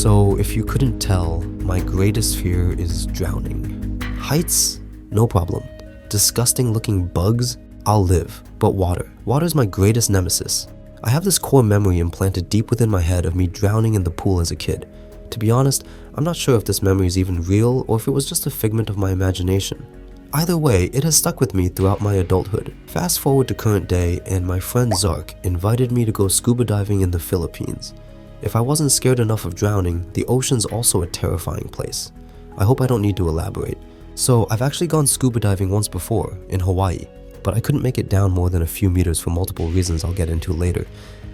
So if you couldn't tell, my greatest fear is drowning. Heights? No problem. Disgusting looking bugs? I'll live. But water. Water is my greatest nemesis. I have this core memory implanted deep within my head of me drowning in the pool as a kid. To be honest, I'm not sure if this memory is even real or if it was just a figment of my imagination. Either way, it has stuck with me throughout my adulthood. Fast forward to current day, and my friend Zarck invited me to go scuba diving in the Philippines. If I wasn't scared enough of drowning, the ocean's also a terrifying place. I hope I don't need to elaborate. So I've actually gone scuba diving once before, in Hawaii, but I couldn't make it down more than a few meters for multiple reasons I'll get into later.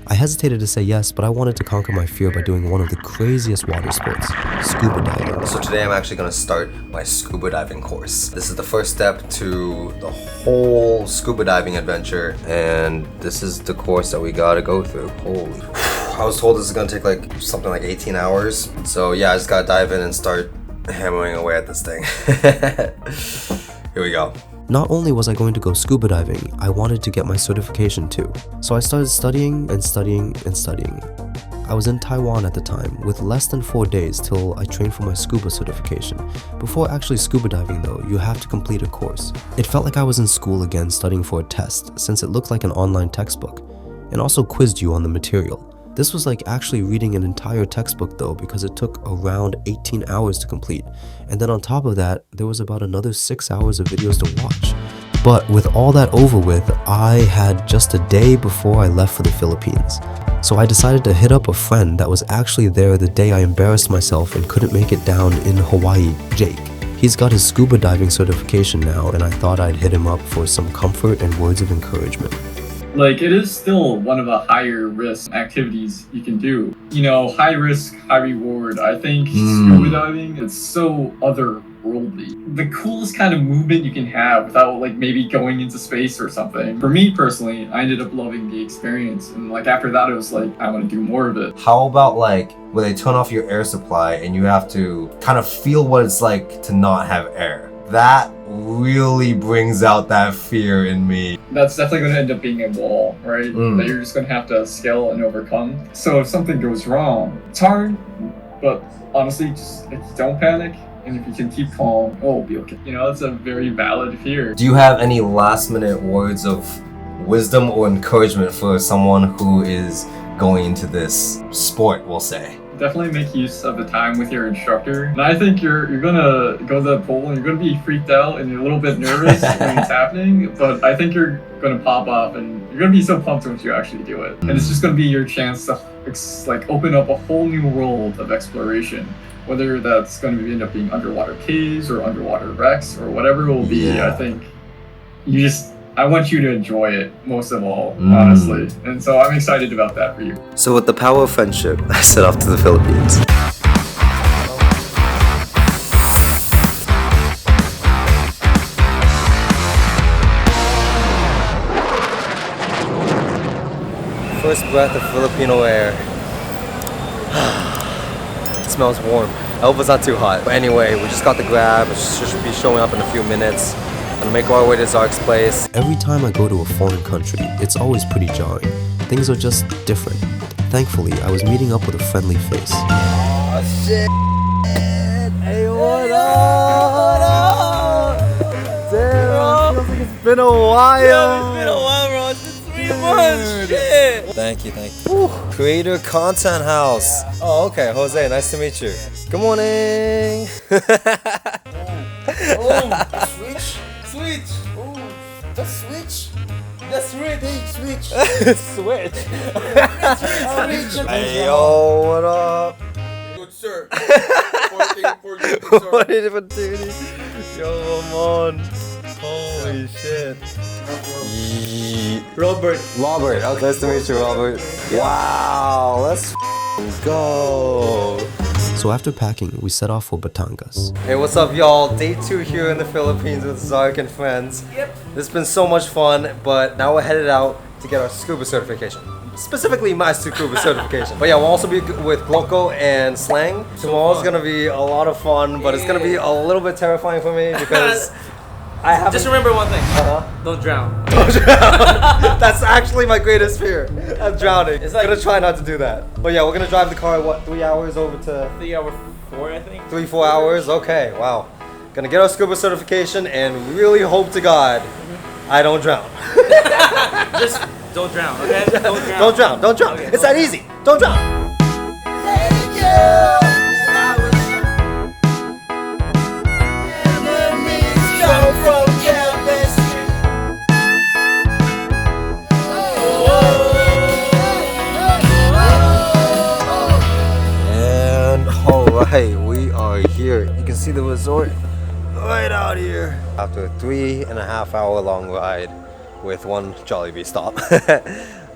I hesitated to say yes, but I wanted to conquer my fear by doing one of the craziest water sports, scuba diving. So today I'm actually going to start my scuba diving course. This is the first step to the whole scuba diving adventure, and this is the course that we gotta go through. Holy. I was told this is going to take like something like 18 hours. So yeah, I just gotta dive in and start hammering away at this thing. Here we go. Not only was I going to go scuba diving, I wanted to get my certification too. So I started studying and studying and studying. I was in Taiwan at the time, with less than 4 days till I trained for my scuba certification. Before actually scuba diving though, you have to complete a course. It felt like I was in school again studying for a test, since it looked like an online textbook, and also quizzed you on the material. This was like actually reading an entire textbook though, because it took around 18 hours to complete. And then on top of that, there was about another 6 hours of videos to watch. But with all that over with, I had just a day before I left for the Philippines. So I decided to hit up a friend that was actually there the day I embarrassed myself and couldn't make it down in Hawaii, Jake. He's got his scuba diving certification now, and I thought I'd hit him up for some comfort and words of encouragement. Like, it is still one of the higher risk activities you can do. You know, high risk, high reward. I think scuba diving, it's so otherworldly. The coolest kind of movement you can have without like maybe going into space or something. For me personally, I ended up loving the experience. And like after that, it was like, I want to do more of it. How about like where they turn off your air supply and you have to kind of feel what it's like to not have air? That really brings out that fear in me. That's definitely going to end up being a wall, right? That you're just going to have to scale and overcome. So if something goes wrong, it's hard, but honestly, just like, don't panic. And if you can keep calm, it'll be okay. You know, it's a very valid fear. Do you have any last minute words of wisdom or encouragement for someone who is going into this sport, we'll say? Definitely make use of the time with your instructor. And I think you're gonna go to the pool and you're gonna be freaked out and you're a little bit nervous when it's happening, but I think you're gonna pop off and you're gonna be so pumped once you actually do it. And it's just gonna be your chance to like open up a whole new world of exploration. Whether that's gonna end up being underwater caves or underwater wrecks or whatever it will be, I think I want you to enjoy it most of all, honestly. And so I'm excited about that for you. So with the power of friendship, I set off to the Philippines. First breath of Filipino air. It smells warm. I hope it's not too hot. But anyway, we just got the grab. It should be showing up in a few minutes. And make our way to Zarck's place. Every time I go to a foreign country, it's always pretty jarring. Things are just different. Thankfully, I was meeting up with a friendly face. Oh shit! Hey, what up? Damn, feels like it's been a while. Yeah, it's been a while, bro. It's been 3 months. Shit. Thank you. Woo. Creator Content House. Oh, okay. Jose, nice to meet you. Good morning. Switch. Oh, the switch. The switch. Hey, switch. Switch. Hey, yo, what up? Good sir. What did it do? Yo, I'm on. Holy shit. Robert. Okay. Nice to meet you, Robert. Wow, let's go. So after packing, we set off for Batangas. Hey, what's up, y'all? Day 2 here in the Philippines with Zarck and friends. Yep. This has been so much fun, but now we're headed out to get our scuba certification. Specifically my scuba certification. But yeah, we'll also be with Gloco and Sleng. Tomorrow's gonna be a lot of fun, but it's gonna be a little bit terrifying for me because Just remember one thing. Don't drown. That's actually my greatest fear. I'm drowning. It's like- I'm gonna try not to do that. But yeah, we're gonna drive the car, what, 3 hours over to... 3 hour 4, I think. 3-4 hours? Okay, wow. Gonna get our scuba certification and really hope to God I don't drown. Just don't drown, okay? Don't drown. Don't drown, don't drown. Okay, It's that easy. Don't drown. And alright, we are here. You can see the resort right out here. After a 3.5 hour long ride with one Jollibee stop.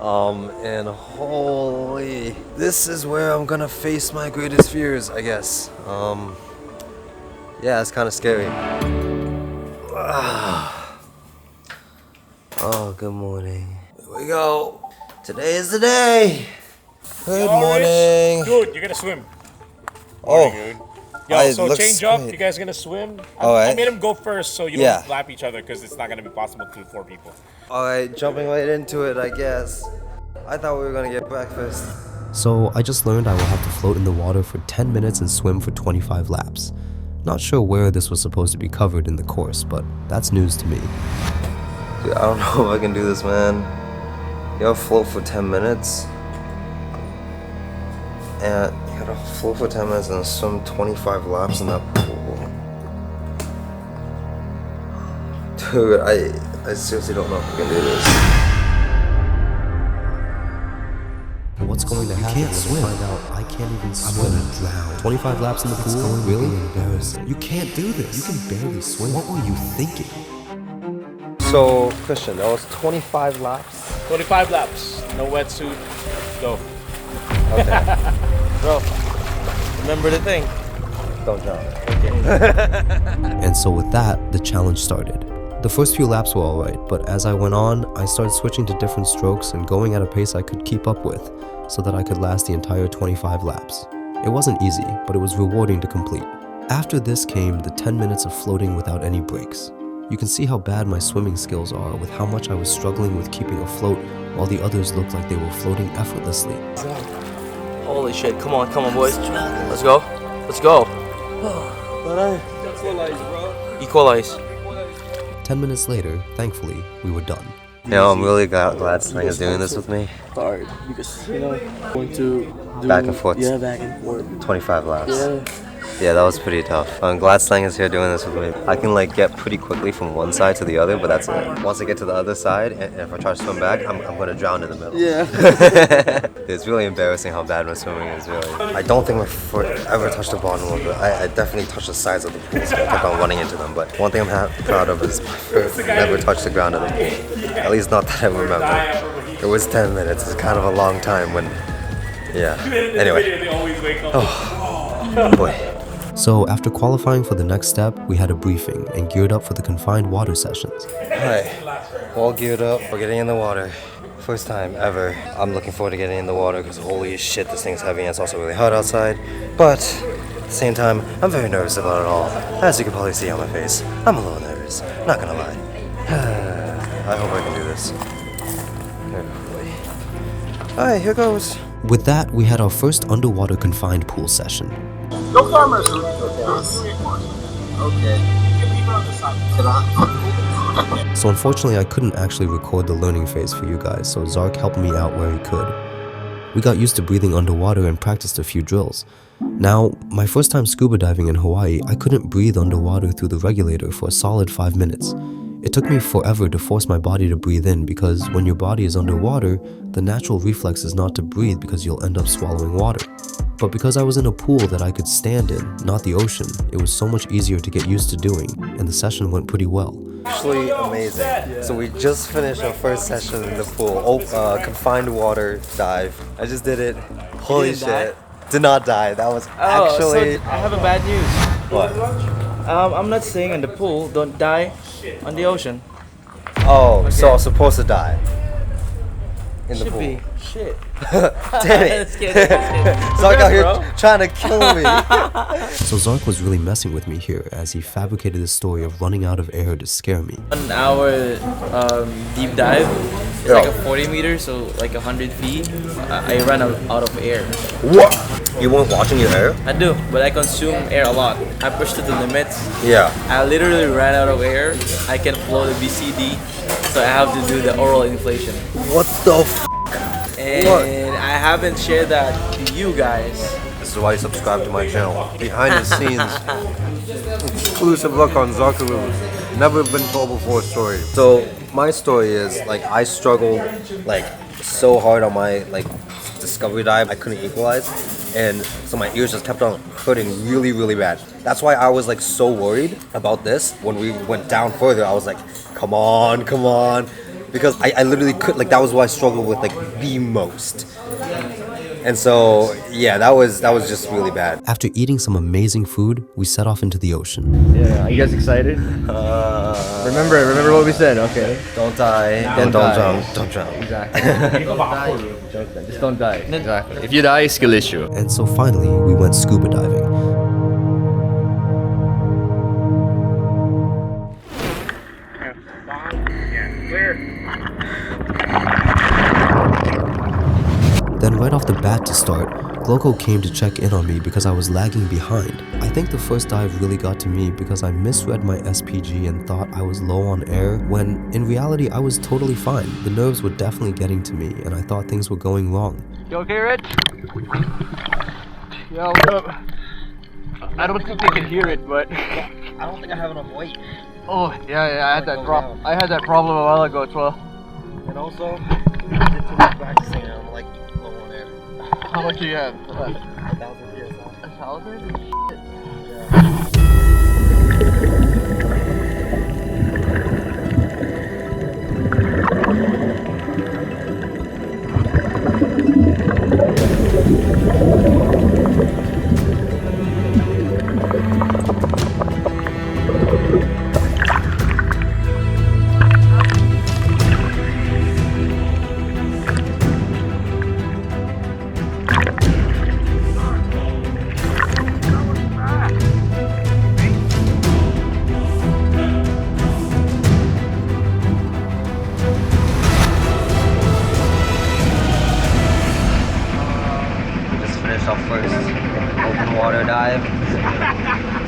And holy, this is where I'm gonna face my greatest fears, I guess. Yeah, it's kind of scary. Oh, good morning. Here we go. Today is the day. Good morning. Dude, you're gonna swim. Oh, Dude. Yo, it so looks change up. great. You guys gonna swim? All I right. made him go first so you don't Yeah. lap each other because it's not gonna be possible to 4 people. alright, jumping right into it, I guess. I thought we were gonna get breakfast. So I just learned I will have to float in the water for 10 minutes and swim for 25 laps. Not sure where this was supposed to be covered in the course, but that's news to me. Dude, I don't know if I can do this, man. You gotta float for 10 minutes. And you gotta float for 10 minutes and swim 25 laps in that pool. Dude, I seriously don't know if I can do this. What's going to happen? Can't swim. Find out I can't even swim. I'm gonna drown. 25 laps in the pool? Really? Embarrassing. You can't do this. You can barely swim. What were you thinking? So, Christian, that was 25 laps. 25 laps. No wetsuit. Go. Bro, remember the thing. Don't drown. And so with that, the challenge started. The first few laps were alright, but as I went on, I started switching to different strokes and going at a pace I could keep up with, so that I could last the entire 25 laps. It wasn't easy, but it was rewarding to complete. After this came the 10 minutes of floating without any breaks. You can see how bad my swimming skills are with how much I was struggling with keeping afloat while the others looked like they were floating effortlessly. Holy shit, come on, boys. Let's go. Let's go. Equalize. 10 minutes later, thankfully, we were done. Yeah, I'm really glad Sleng is doing this with me. Hard because going to do Back and forth. Yeah, back and forth. 25 laps. Yeah. Yeah, that was pretty tough. I'm glad Sleng is here doing this with me. I can like get pretty quickly from one side to the other, but that's it. Once I get to the other side, and if I try to swim back, I'm gonna drown in the middle. Yeah. It's really embarrassing how bad my swimming is, really. I don't think my foot ever touched the bottom of it. I definitely touched the sides of the pool, so I kept on running into them. But one thing I'm proud of is my foot never touched the ground of the pool. At least not that I remember. It was 10 minutes. It's kind of a long time when... Yeah. Anyway. Oh, boy. So after qualifying for the next step, we had a briefing and geared up for the confined water sessions. Alright, all geared up for getting in the water. First time ever. I'm looking forward to getting in the water because holy shit, this thing's heavy and it's also really hot outside. But at the same time, I'm very nervous about it all. As you can probably see on my face, I'm a little nervous. Not gonna lie. I hope I can do this. Alright, here goes. With that, we had our first underwater confined pool session. Go farmers. Okay. So unfortunately, I couldn't actually record the learning phase for you guys, so Zarck helped me out where he could. We got used to breathing underwater and practiced a few drills. Now, my first time scuba diving in Hawaii, I couldn't breathe underwater through the regulator for a solid 5 minutes. It took me forever to force my body to breathe in because when your body is underwater, the natural reflex is not to breathe because you'll end up swallowing water. But because I was in a pool that I could stand in, not the ocean, it was so much easier to get used to doing, and the session went pretty well. Actually amazing. So we just finished our first session in the pool. Confined water dive. I just did it. Holy shit. Did not die. That was actually... So I have a bad news. What? I'm not saying in the pool, don't die on the ocean. Oh, so I was supposed to die. in the Should pool. be. Shit. Damn it. Just kidding, just kidding. Zarck out here Bro. trying to kill me. So Zarck was really messing with me here as he fabricated this story of running out of air to scare me. 1 hour deep dive. It's like a 40 meters, so like 100 feet. I ran out of air. What? You weren't watching your air? I do, but I consume air a lot. I pushed to the limits. Yeah. I literally ran out of air. I can flow the BCD, so I have to do the oral inflation. What the f? And I haven't shared that to you guys. This is why you subscribe to my channel. Behind the scenes, exclusive look on Zarckaroo. Never been told before story. So my story is like I struggled like so hard on my like discovery dive. I couldn't equalize, and so my ears just kept on hurting really bad. That's why I was like so worried about this. When we went down further, I was like, come on, because I literally could like that was what I struggled with like the most. And so yeah, that was just really bad. After eating some amazing food, we set off into the ocean. Yeah, are you guys excited? Remember what we said, okay? Don't die. Don't die. Don't drown. Exactly. Just don't die. Exactly. If you die, skill issue. And so finally, we went scuba diving. Then right off the bat to start, Gloco came to check in on me because I was lagging behind. I think the first dive really got to me because I misread my SPG and thought I was low on air, when in reality I was totally fine. The nerves were definitely getting to me and I thought things were going wrong. You okay, Rich? Yo, I don't think they can hear it, but I don't think I have enough weight. oh yeah, I had that problem. I had that problem a while ago as well. And also, I did too much practicing and I'm like low on air. How much do you have? 1,000 PSI. 1,000? Our first open water dive.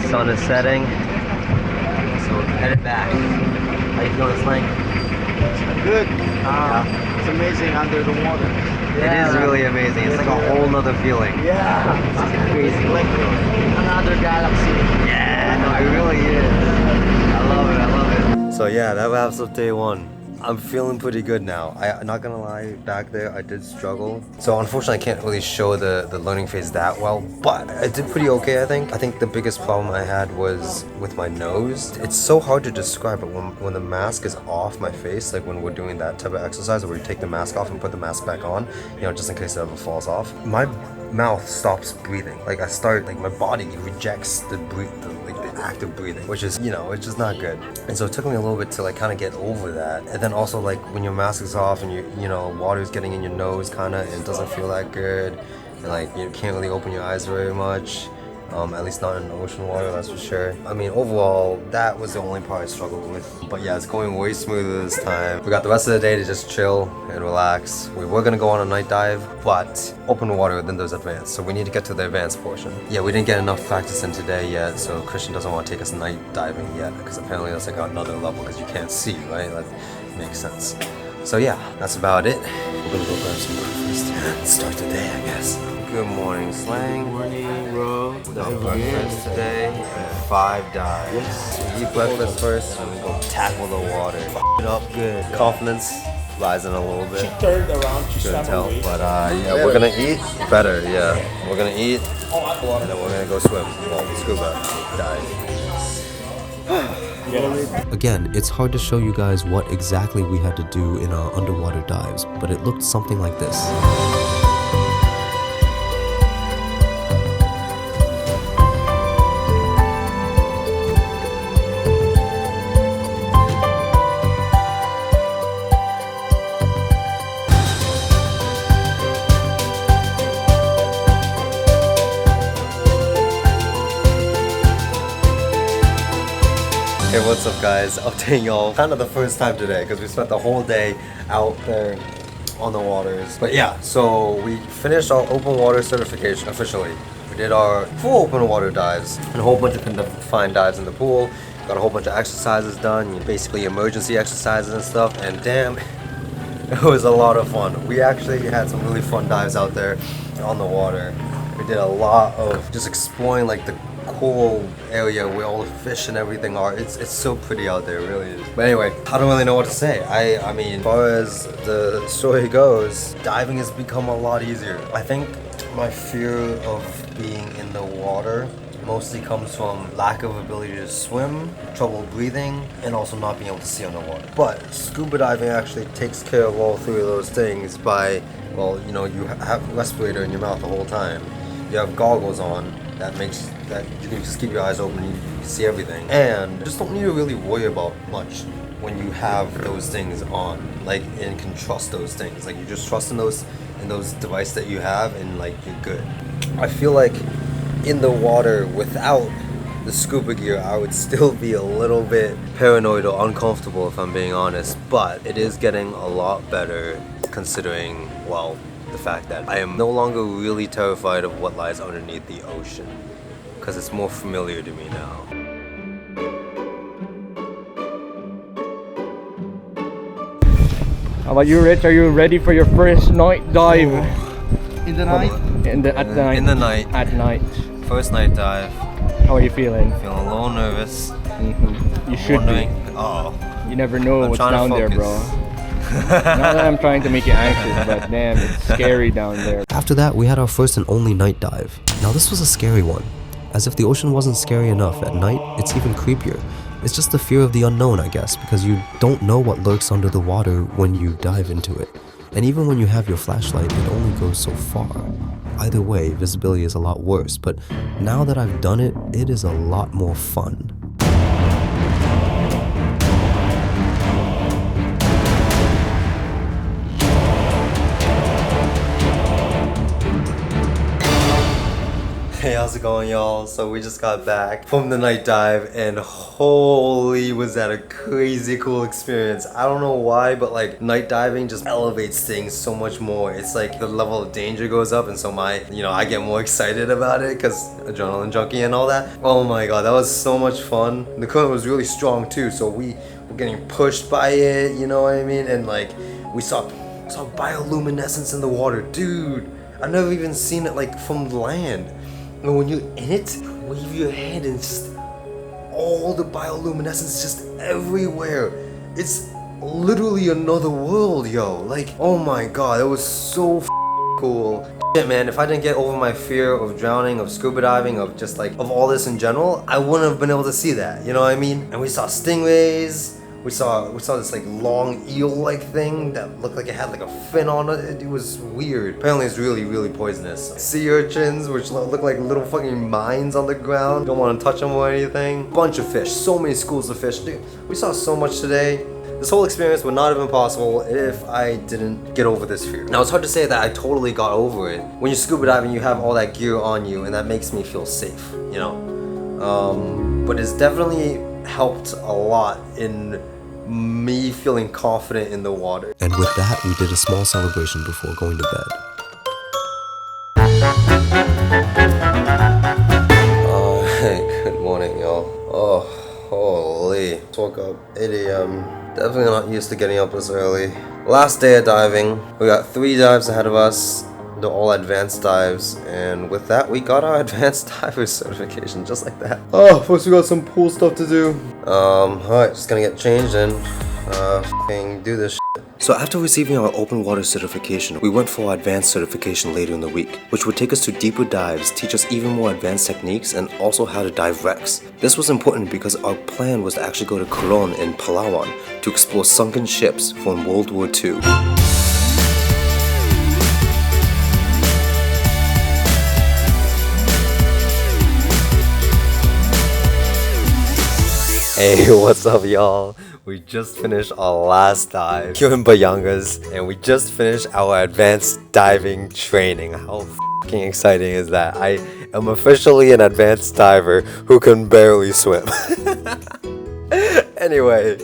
Sun is setting, so we're headed back. How you feeling, Sleng? Good. It's amazing under the water. It is really amazing. It's like a whole nother feeling. Yeah. It's crazy. Like another galaxy. Yeah, no, it really is. I love it. So yeah, that wraps up day one. I'm feeling pretty good now. I'm not gonna lie, back there I did struggle. So unfortunately I can't really show the learning phase that well, but I did pretty okay, I think. I think the biggest problem I had was with my nose. It's so hard to describe, but when the mask is off my face, like when we're doing that type of exercise where you take the mask off and put the mask back on, you know, just in case it ever falls off, my mouth stops breathing. Like I start, like my body rejects the act of breathing, which is, you know, it's just not good. And so it took me a little bit to like kind of get over that. And then also like when your mask is off and you know, water's getting in your nose kind of, and it doesn't feel that good, and like you can't really open your eyes very much. At least not in ocean water, that's for sure. I mean, overall, that was the only part I struggled with. But yeah, it's going way smoother this time. We got the rest of the day to just chill and relax. We were gonna go on a night dive, but open water, then there's advanced. So we need to get to the advanced portion. Yeah, we didn't get enough practice in today yet, so Christian doesn't want to take us night diving yet, because apparently that's like another level, because you can't see, right? That makes sense. So yeah, that's about it. We're gonna go grab some breakfast and start the day, I guess. Good morning, Sleng. Morning, bro. No breakfast today. 5 dives. Yes. We eat breakfast first, and we go tackle the water. F it up good. Confidence rising a little bit. She turned around, she Couldn't swam tell, away. but yeah, we're gonna eat better. Yeah, we're gonna eat, and then we're gonna go swim. Well, scuba dive. Again, it's hard to show you guys what exactly we had to do in our underwater dives, but it looked something like this. Hey, what's up guys? Updating y'all kind of the first time today because we spent the whole day out there on the waters. But yeah, so we finished our open water certification officially. We did our full open water dives and a whole bunch of confined dives in the pool. Got a whole bunch of exercises done, basically emergency exercises and stuff, and damn, it was a lot of fun. We actually had some really fun dives out there on the water. We did a lot of just exploring like the coral area where all the fish and everything are. It's so pretty out there, it really is. But anyway, I don't really know what to say. I mean, as far as the story goes, diving has become a lot easier. I think my fear of being in the water mostly comes from lack of ability to swim, trouble breathing, and also not being able to see underwater. But scuba diving actually takes care of all three of those things by, well, you know, you have a respirator in your mouth the whole time. You have goggles on that makes that you can just keep your eyes open and you can see everything. And just don't need to really worry about much when you have those things on, like, and can trust those things. Like, you just trust in those devices that you have, and like you're good. I feel like in the water without the scuba gear, I would still be a little bit paranoid or uncomfortable if I'm being honest, but it is getting a lot better considering, well, the fact that I am no longer really terrified of what lies underneath the ocean, because it's more familiar to me now. How about you, Rich? Are you ready for your first night dive? In the night? At night. In the night. At night. First night dive. How are you feeling? Feeling a little nervous. You should wondering, be. Oh. You never know I'm what's trying to down there, bro. Not that I'm trying to make you anxious, but damn, it's scary down there. After that, we had our first and only night dive. Now this was a scary one. As if the ocean wasn't scary enough, at night, it's even creepier. It's just the fear of the unknown, I guess, because you don't know what lurks under the water when you dive into it. And even when you have your flashlight, it only goes so far. Either way, visibility is a lot worse, but now that I've done it, it is a lot more fun. Hey, how's it going, y'all? So we just got back from the night dive, and holy, was that a crazy cool experience. I don't know why, but like night diving just elevates things so much more. It's like the level of danger goes up, and so I get more excited about it because adrenaline junkie and all that. Oh my god, that was so much fun. The current was really strong too, so we were getting pushed by it, you know what I mean? And like we saw bioluminescence in the water, dude. I've never even seen it like from land. And when you're in it, wave your hand and just all the bioluminescence just everywhere. It's literally another world, yo. Like, oh my god, it was so cool. Shit, man, if I didn't get over my fear of drowning, of scuba diving, of just like, of all this in general, I wouldn't have been able to see that, you know what I mean? And we saw stingrays. We saw this like long eel-like thing that looked like it had like a fin on it. It was weird. Apparently it's really, really poisonous. Sea urchins, which look like little fucking mines on the ground. Don't want to touch them or anything. Bunch of fish. So many schools of fish. Dude, we saw so much today. This whole experience would not have been possible if I didn't get over this fear. Now it's hard to say that I totally got over it. When you're scuba diving, you have all that gear on you, and that makes me feel safe, you know? But it's definitely helped a lot in me feeling confident in the water. And with that, we did a small celebration before going to bed. Oh, hey, good morning, y'all. Oh, holy. Just woke up 8 a.m. Definitely not used to getting up this early. Last day of diving. We got 3 dives ahead of us. They're all advanced dives, and with that we got our advanced diver certification just like that. Oh, first we got some pool stuff to do. Alright, just gonna get changed and f***ing do this shit. So after receiving our open water certification, we went for our advanced certification later in the week, which would take us to deeper dives, teach us even more advanced techniques, and also how to dive wrecks. This was important because our plan was to actually go to Coron in Palawan to explore sunken ships from World War II. Hey, what's up, y'all? We just finished our last dive here in Bayangas, and we just finished our advanced diving training. How f***ing exciting is that? I am officially an advanced diver who can barely swim. Anyway,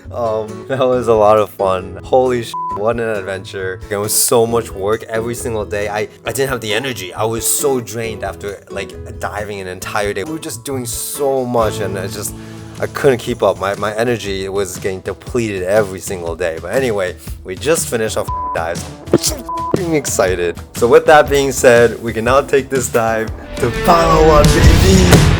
that was a lot of fun. Holy shit, what an adventure. It was so much work every single day. I didn't have the energy. I was so drained after like diving an entire day. We were just doing so much and I couldn't keep up. My energy was getting depleted every single day. But anyway, we just finished our dives. I'm excited. So with that being said, we can now take this dive to Palawan, baby!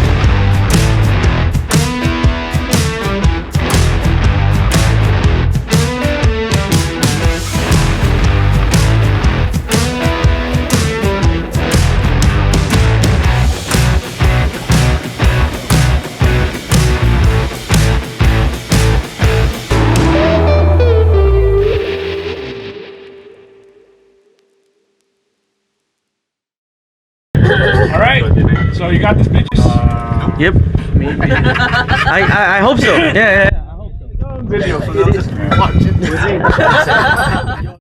All right. So you got this, bitches? Yep. Maybe. I hope so. Yeah. Video, so they'll just watch it.